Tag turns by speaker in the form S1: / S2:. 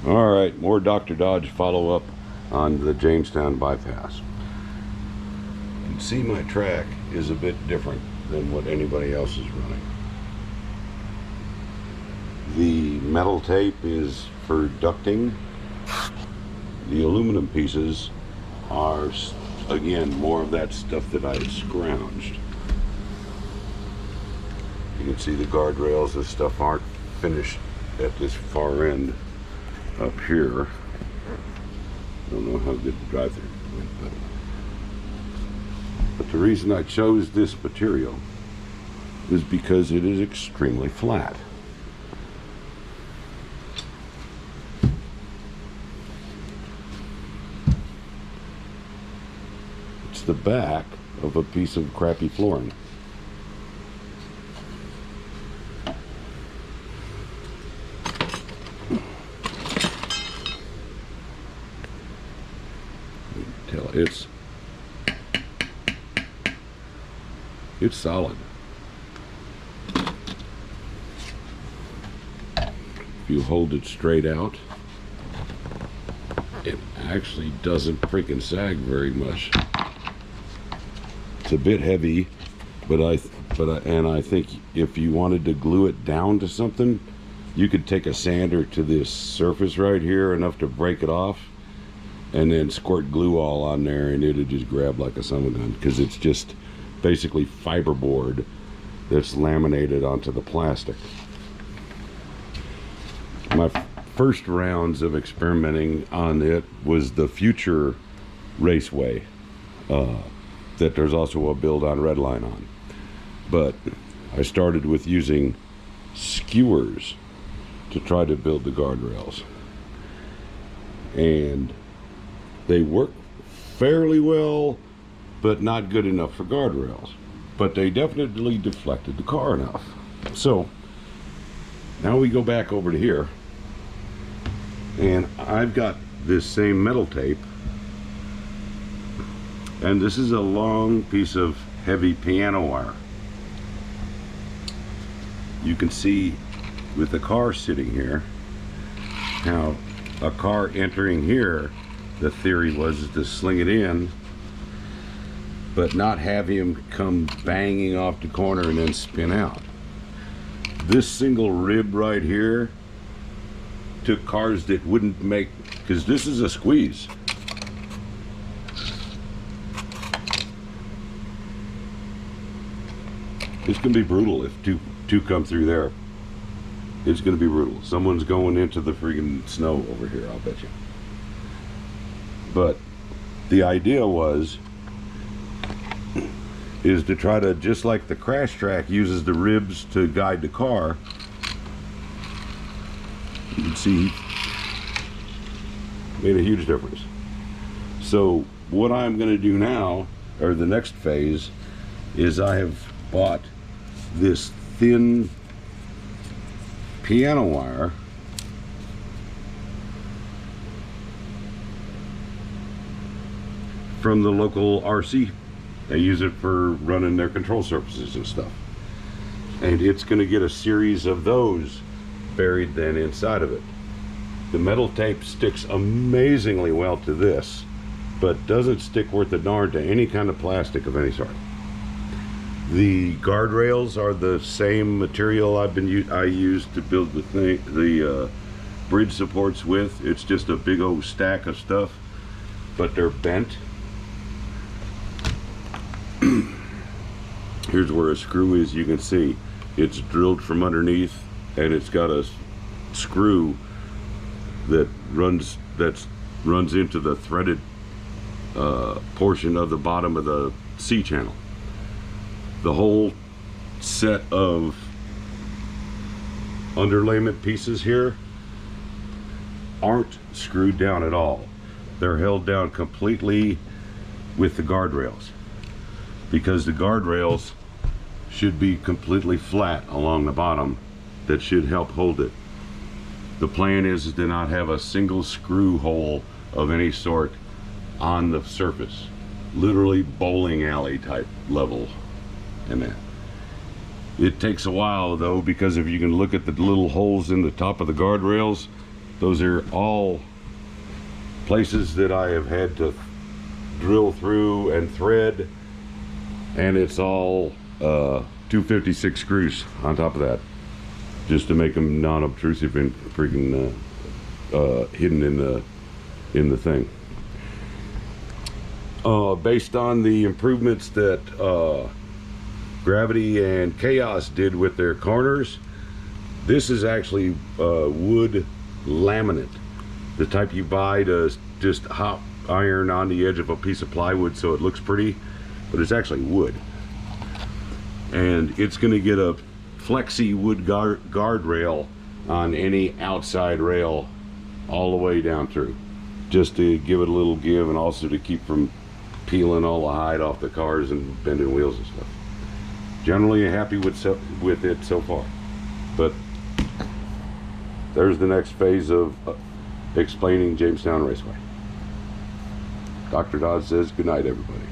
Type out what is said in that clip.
S1: All right, more Dr. Dodge follow-up on the Jamestown bypass. You can see my track is a bit different than what anybody else is running. The metal tape is for ducting. The aluminum pieces are, again, more of that stuff that I had scrounged. You can see the guardrails and stuff aren't finished at this far end up here. I don't know how good the drive-through went, but the reason I chose this material is because it is extremely flat. It's the back of a piece of crappy flooring. It's solid. If you hold it straight out, it actually doesn't freaking sag very much. It's a bit heavy, but I think if you wanted to glue it down to something, you could take a sander to this surface right here enough to break it off, and then squirt glue all on there, and it'll just grab like a summer gun, because it's just basically fiberboard that's laminated onto the plastic. My first rounds of experimenting on it was the Future Raceway that there's also a build on Redline on, but I started with using skewers to try to build the guardrails, and they work fairly well, but not good enough for guardrails. But they definitely deflected the car enough. So now we go back over to here, and I've got this same metal tape, and this is a long piece of heavy piano wire. You can see with the car sitting here how a car entering here, the theory was to sling it in, but not have him come banging off the corner and then spin out. This single rib right here took cars that wouldn't make, because this is a squeeze. It's gonna be brutal if two come through there. It's gonna be brutal. Someone's going into the freaking snow over here, I'll bet you. But the idea is to try to, just like the crash track uses the ribs to guide the car, you can see made a huge difference. So what I'm going to do now, or the next phase, is I have bought this thin piano wire from the local RC. They use it for running their control surfaces and stuff. And it's going to get a series of those buried then inside of it. The metal tape sticks amazingly well to this, but doesn't stick worth a darn to any kind of plastic of any sort. The guardrails are the same material I used to build the bridge supports with. It's just a big old stack of stuff, but they're bent. Here's where a screw is. You can see it's drilled from underneath, and it's got a screw that runs into the threaded portion of the bottom of the C channel. The whole set of underlayment pieces here aren't screwed down at all. They're held down completely with the guardrails, because the guardrails should be completely flat along the bottom. That should help hold it. The plan is to not have a single screw hole of any sort on the surface. Literally bowling alley type level in that. It takes a while though, because if you can look at the little holes in the top of the guardrails, Those are all places that I have had to drill through and thread, and it's all 256 screws on top of that, just to make them non-obtrusive and freaking hidden in the thing. Based on the improvements that Gravity and Chaos did with their corners, this is actually wood laminate, the type you buy to just hot iron on the edge of a piece of plywood so it looks pretty, but it's actually wood. And it's going to get a flexi wood guardrail on any outside rail all the way down through, just to give it a little give, and also to keep from peeling all the hide off the cars and bending wheels and stuff. Generally happy with it so far, but there's the next phase of explaining Jamestown Raceway. Dr. Dodd says good night, everybody.